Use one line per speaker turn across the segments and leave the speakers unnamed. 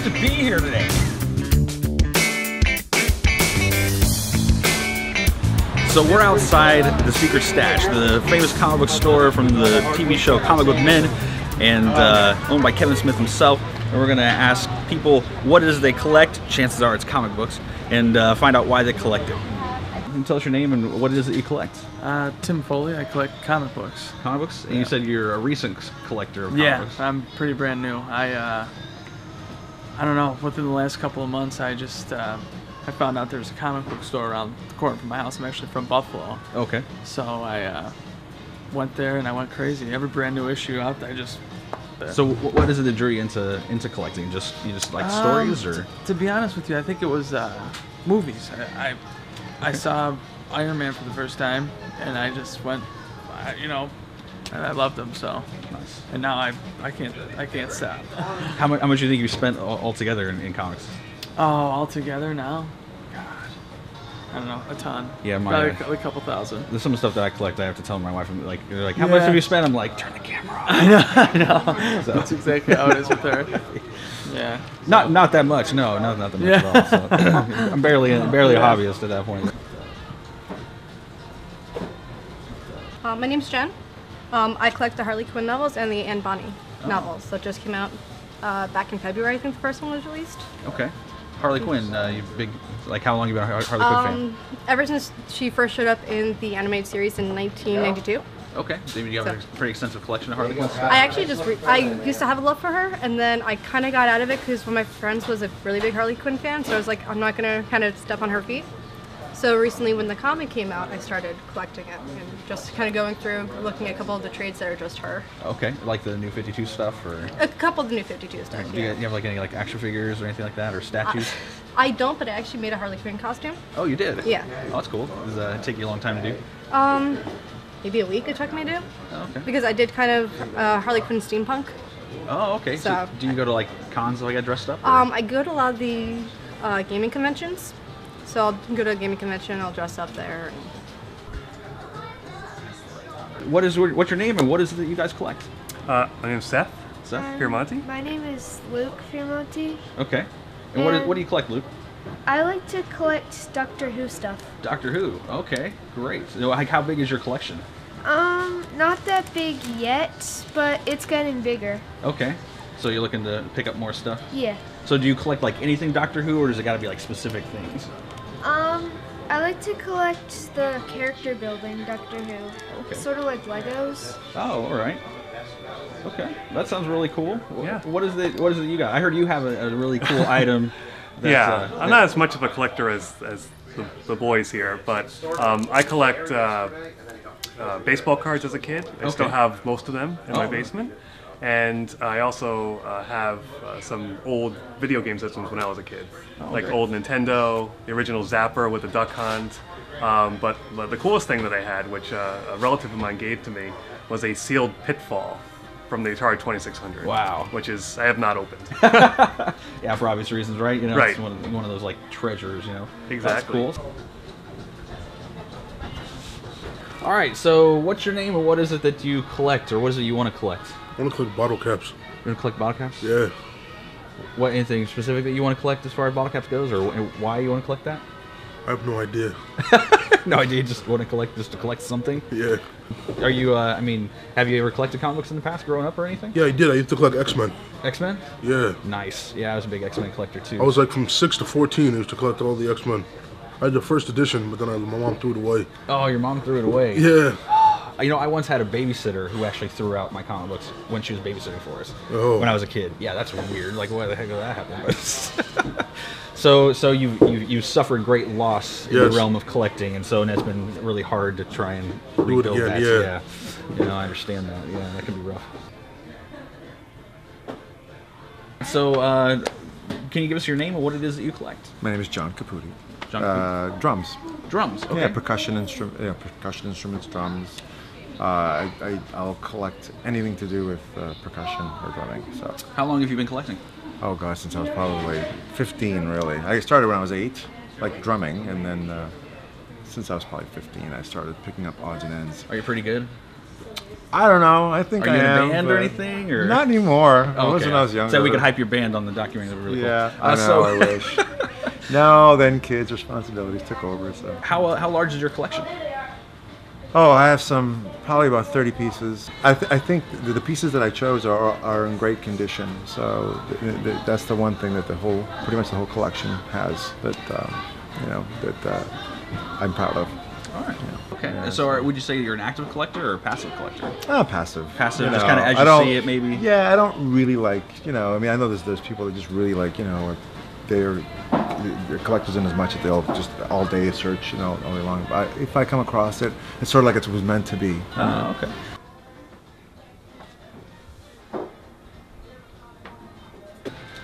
to be here today. So we're outside the Secret Stash, the famous comic book store from the TV show Comic Book Men, and owned by Kevin Smith himself. And we're going to ask people what it is they collect. Chances are it's comic books, and find out why they collect it. Can you tell us your name and what it is that you collect?
Tim Foley. I collect comic books.
Comic books? And
yeah.
you said you're a recent collector of comic books.
Yeah, I'm pretty brand new. I don't know, within the last couple of months I just I found out there's a comic book store around the corner from my house. I'm actually from Buffalo.
Okay.
So I went there and I went crazy. Every brand new issue out there, just...
So what is it that drew you into collecting? You just like stories, or?
To be honest with you, I think it was movies. I saw Iron Man for the first time, and I just went, you know, and I loved him. So,
Nice.
And now I can't stop.
How much do you think you spent altogether in comics?
Oh, all together now, God, I don't know, a ton.
Yeah,
probably a couple thousand.
There's some stuff that I collect. I have to tell my wife, I'm like, they're like, how much have you spent? I'm like, turn the camera off.
I know. So. That's exactly how it is with her. Yeah. So.
Not that much. No, not that much at all. So. I'm barely a hobbyist at that point.
My name's Jen. I collect the Harley Quinn novels and the Anne Bonny novels that just came out back in February. I think the first one was released.
Okay. Harley Quinn, you big, like how long you been a Harley Quinn fan?
Ever since she first showed up in the animated series in 1992.
Okay, so you have a pretty extensive collection of Harley Quinns?
I actually I used to have a love for her, and then I kind of got out of it because one of my friends was a really big Harley Quinn fan, so I was like, I'm not going to kind of step on her feet. So recently when the comic came out, I started collecting it and just kind of going through, looking at a couple of the trades that are just her.
Okay, like the New 52 stuff, or?
A couple of the New 52 stuff,
Do you have like any like action figures or anything like that, or statues?
I don't, but I actually made a Harley Quinn costume.
Oh, you did?
Yeah.
Oh, that's cool. Does that take you a long time to do?
Maybe a week it took me to do.
Oh, okay.
Because I did kind of Harley Quinn steampunk.
Oh, okay. So do you go to like cons to get dressed up? Or?
I go to a lot of the gaming conventions. So I'll go to a gaming convention, I'll dress up there.
What's your name and what is it that you guys collect?
My name's Seth.
Seth
Fioramonti.
My name is Luke Fioramonti.
Okay. And what do you collect, Luke?
I like to collect Doctor Who stuff.
Doctor Who. Okay, great. So, how big is your collection?
Not that big yet, but it's getting bigger.
Okay. So you're looking to pick up more stuff?
Yeah.
So do you collect like anything Doctor Who, or does it got to be like specific things?
I like to collect the character building Doctor Who.
Okay.
Sort of like Legos.
Oh, all right. Okay, that sounds really cool.
Yeah.
What is it you got? I heard you have a really cool item.
Yeah, I'm not as much of a collector as the boys here, but I collect baseball cards as a kid. I still have most of them in my basement. And I also have some old video game systems when I was a kid, like old Nintendo, the original Zapper with the Duck Hunt. But the coolest thing that I had, which a relative of mine gave to me, was a sealed Pitfall from the Atari 2600.
Wow.
Which is, I have not opened.
Yeah, for obvious reasons, right? You know,
right.
It's one of those like treasures, you know.
Exactly.
That's cool. All right, so what's your name and what is it that you collect, or what is it you want to collect?
I want to collect bottle caps.
You want to collect bottle caps?
Yeah.
What, anything specific that you want to collect as far as bottle caps goes, or why you want to collect that?
I have no idea.
No idea, just want to collect, just to collect something?
Yeah.
Are you, I mean, have you ever collected comic books in the past growing up or anything?
Yeah, I did. I used to collect X-Men.
X-Men?
Yeah.
Nice. Yeah, I was a big X-Men collector too.
I was like from 6 to 14, I used to collect all the X-Men. I had the first edition, but then my mom threw it away.
Oh, your mom threw it away?
Yeah.
You know, I once had a babysitter who actually threw out my comic books when she was babysitting for us.
Oh.
When I was a kid. Yeah, that's weird. Like, why the heck did that happen? So you've suffered great loss in the realm of collecting, and it's been really hard to try and rebuild that. Yeah. You know, I understand that. Yeah, that can be rough. So, can you give us your name and what it is that you collect?
My name is John Caputi.
John Caputi.
Drums.
Drums. Okay.
Yeah, percussion instruments, drums. I'll collect anything to do with percussion or drumming. So.
How long have you been collecting?
Oh gosh, since I was probably 15, really. I started when I was 8, like drumming, and then since I was probably 15, I started picking up odds and ends.
Are you pretty good?
I don't know. I think
Are
I
you in a
am,
band or
but
anything? Or?
Not anymore. I was when I was younger.
So we could hype your band on the documentary. That would be really
Yeah,
cool.
I know. I wish. No, then kids' responsibilities took over. So.
How large is your collection?
Oh, I have probably about 30 pieces. I think the pieces that I chose are in great condition. So that's the one thing that pretty much the whole collection has that, that I'm proud of.
All right.
Yeah.
Okay.
Yeah,
So would you say you're an active collector or a passive collector?
Passive.
Passive,
You
just
know,
kind of as
I
you
don't-
see it, maybe.
Yeah, I don't really like, I mean, I know there's people that just really like, they're collectors in as much that they'll just all day search, all day long. But if I come across it, it's sort of like it was meant to be.
Oh, okay.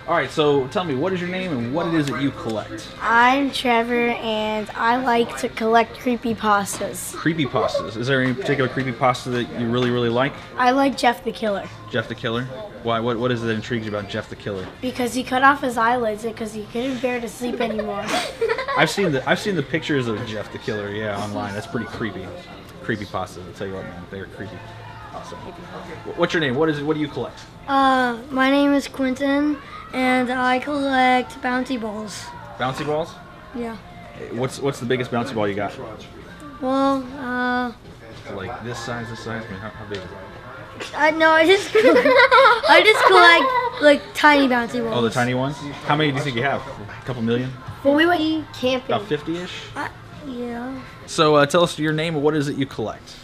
All right, so tell me, what is your name and what it is that you collect?
I'm Trevor, and I like to collect creepypastas.
Creepypastas. Is there any particular creepypasta that you really, really like?
I like Jeff the Killer
Jeff the Killer? Why? What is it that intrigues you about Jeff the Killer?
because he cut off his eyelids because he couldn't bear to sleep anymore.
I've seen the pictures of Jeff the Killer, yeah, online. That's pretty creepy. Creepypastas, I'll tell you what, man, they're creepy. Awesome. What's your name? What do you collect?
My name is Quentin, and I collect bouncy balls.
Bouncy balls?
Yeah.
What's the biggest bouncy ball you got?
Well,
Like this size, this size? I mean, how big is it?
I just I just collect like tiny bouncy balls.
Oh, the tiny ones? How many do you think you have? A couple million?
Well, we went camping.
About 50-ish?
Yeah.
So tell us your name and what is it you collect?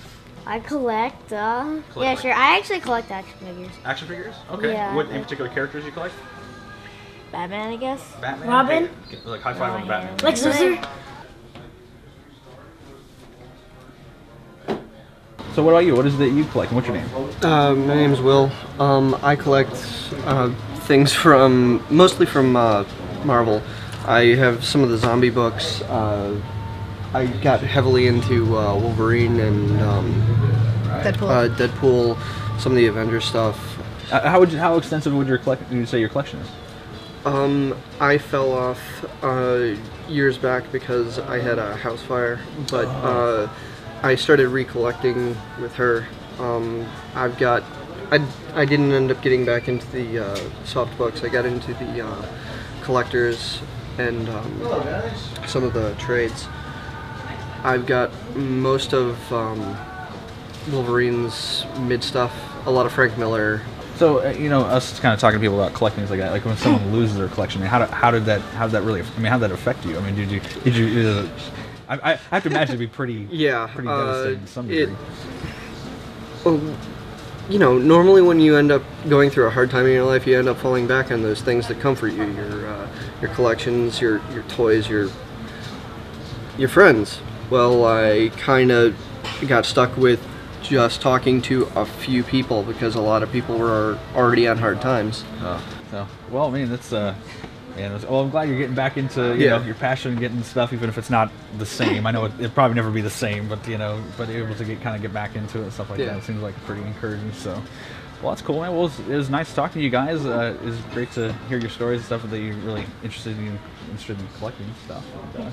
I collect. Yeah,
Collect
sure. I actually collect action figures.
Action figures? Okay.
Yeah.
What in particular characters you collect?
Batman, I guess.
Batman?
Robin.
Hey, like high five on Batman.
Lex Luthor.
So what about you? What is it that you collect and what's your name?
My name's Will. I collect things mostly from Marvel. I have some of the zombie books. I got heavily into Wolverine and Deadpool, some of the Avengers stuff.
How extensive would you say your collection is?
I fell off years back because I had a house fire, but I started recollecting with her. I didn't end up getting back into the soft books. I got into the collectors and some of the trades. I've got most of Wolverine's mid stuff, a lot of Frank Miller.
So us kind of talking to people about collecting things like that. Like when someone loses their collection, I mean, how did that really? I mean, how did that affect you? I mean, did you? I have to imagine it'd be pretty devastating to some degree.
Normally when you end up going through a hard time in your life, you end up falling back on those things that comfort you, your collections, your toys, your friends. Well, I kind of got stuck with just talking to a few people because a lot of people were already on hard times.
Well, I mean, that's well, I'm glad you're getting back into your passion and getting stuff, even if it's not the same. I know it'll probably never be the same, but but able to get back into it and stuff like that. It seems like pretty encouraging. So, well, that's cool, man. Well, it was nice talking to you guys. It was great to hear your stories and stuff that you're really interested in collecting stuff. And,